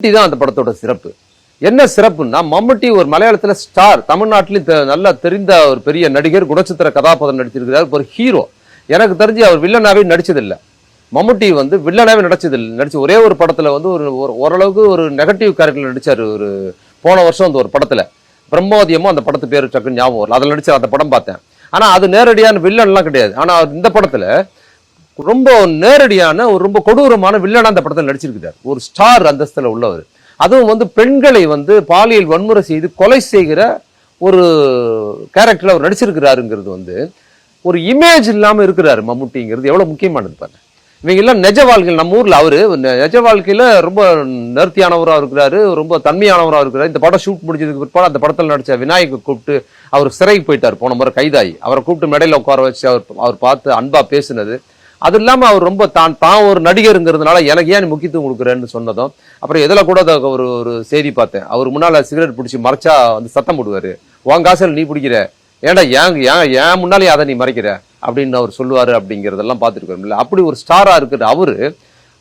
தான் அந்த படத்தோட சிறப்பு. என்ன சிறப்புன்னா, மம்முட்டி ஒரு மலையாளத்துல ஸ்டார், தமிழ்நாட்டிலும் நல்லா தெரிந்த ஒரு பெரிய நடிகர், குணச்சித்திர கதாபாத்திரம் நடிச்சிருக்கிறார், ஒரு ஹீரோ. எனக்கு தெரிஞ்சு அவர் வில்லனாவே நடிச்சதில்லை. மம்முட்டி வில்லனாவே நடிச்ச ஒரே ஒரு படத்துல ஓரளவுக்கு ஒரு நெகட்டிவ் கேரக்டர் நடிச்சாரு. ஒரு போன வருஷம் அந்த ஒரு படத்துல பிரம்மோதியமும், அந்த படத்து பேரு டக்குன்னு ஞாபகம் வரல, அதில் நடிச்சார். அந்த படம் பார்த்தேன். ஆனா அது நேரடியான வில்லன்லாம் கிடையாது. ஆனா இந்த படத்துல ரொம்ப நேரடியான ஒரு ரொம்ப கொடூரமான வில்லனா அந்த படத்தில் நடிச்சிருக்கிறார். ஒரு ஸ்டார் அந்தஸ்துல உள்ளவர். அதுவும் பெண்களை பாலியல் வன்முறை செய்து கொலை செய்கிற ஒரு கேரக்டர்ல அவர் நடிச்சிருக்கிறாருங்கிறது ஒரு இமேஜ் இல்லாம இருக்கிறாரு மம்முட்டிங்கிறது எவ்வளவு முக்கியமானது பாருங்க. இவங்க எல்லாம் நிஜ வாழ்க்கையில், நம்ம ஊர்ல அவரு நிஜ வாழ்க்கையில ரொம்ப நேர்த்தியானவராக இருக்கிறாரு, ரொம்ப தன்மையானவராக இருக்கிறாரு. இந்த படம் ஷூட் முடிஞ்சதுக்கு பிற்பாடு அந்த படத்தில் நடிச்ச விநாயகை கூப்பிட்டு, அவர் சிறைக்கு போயிட்டார் போன முறை கைதாகி, அவரை கூப்பிட்டு மேடையில் உட்கார வச்சு அவர் பார்த்து அன்பா பேசினது. அது இல்லாம அவர் ரொம்ப தான் ஒரு நடிகருங்கிறதுனால எனக்கு ஏன் முக்கியத்துவம் கொடுக்குறேன்னு சொன்னதும். அப்புறம் எதில் கூட ஒரு செய்தி பார்த்தேன், அவர் முன்னால சிகரெட் பிடிச்சி மறைச்சா சத்தம் போடுவாரு, உன் காசில் நீ பிடிக்கிற, ஏன்டா ஏன் முன்னாலே அதை நீ மறைக்கிற அப்படின்னு அவர் சொல்லுவாரு. அப்படிங்கிறதெல்லாம் பார்த்துருக்கோம். அப்படி ஒரு ஸ்டாரா இருக்கிற அவரு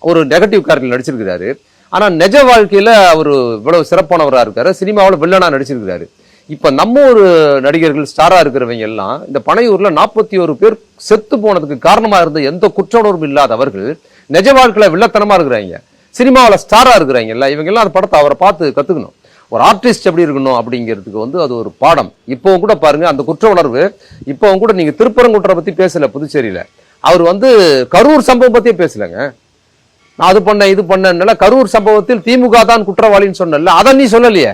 ஒரு நெகட்டிவ் கேரக்டர் நடிச்சிருக்கிறாரு. ஆனா நிஜ வாழ்க்கையில அவரு இவ்வளவு சிறப்பானவரா இருக்காரு. சினிமாவில் வில்லனா நடிச்சிருக்கிறாரு. இப்ப நம்ம ஒரு நடிகர்கள் ஸ்டாரா இருக்கிறவங்க எல்லாம் இந்த பனையூர்ல 41 பேர் செத்து போனதுக்கு காரணமா இருந்த எந்த குற்ற உணர்வும் இல்லாதவர்கள் நிஜ வாழ்க்கையில வில்லத்தனமா இருக்கிறாங்க, சினிமாவில் ஸ்டாரா இருக்கிறாங்கல்ல, இவங்க எல்லாம் அந்த படத்தை அவரை பார்த்து கத்துக்கணும். ஒரு ஆர்டிஸ்ட் எப்படி இருக்கணும் அப்படிங்கிறதுக்கு அது ஒரு பாடம். இப்பவும் கூட பாருங்க, அந்த குற்ற உணர்வு இப்பவும் கூட நீங்க திருப்பரங்குன்ற பத்தி பேசல புதுச்சேரியில, அவர் கரூர் சம்பவம் பத்தியே பேசலங்க. நான் அது பண்ணேன் இது பண்ணேன்னால கரூர் சம்பவத்தில் திமுக தான் குற்றவாளின்னு சொன்னல, அதை நீ சொல்லலையே.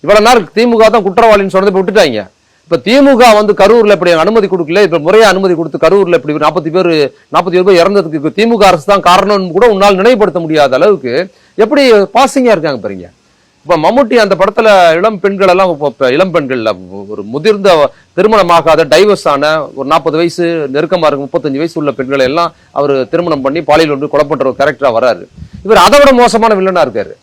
இவ்வளவு நேரம் திமுக தான் குற்றவாளின்னு சொன்னதை விட்டுட்டாங்க. இப்ப திமுக கரூர்ல இப்படி அனுமதி கொடுக்கல, இப்ப முறையா அனுமதி கொடுத்து கரூர்ல இப்படி 47 பேர் இறந்ததுக்கு திமுக அரசு தான் காரணம் கூட உன்னால் நினைவுபடுத்த முடியாத அளவுக்கு எப்படி பாசிங்கா இருக்காங்க பாருங்க. இப்ப மம்முட்டி அந்த படத்துல இளம் பெண்கள் எல்லாம், இளம் பெண்கள்ல ஒரு முதிர்ந்த திருமணமாகாத டைவர்ஸ் ஆன ஒரு 40 வயசு நெருக்கமா இருக்கு 35 வயசு உள்ள பெண்களை எல்லாம் அவர் திருமணம் பண்ணி பாலியல் கொலை பண்ற ஒரு கேரக்டரா வராரு. இவர் அதை விட மோசமான வில்லனா இருக்காரு.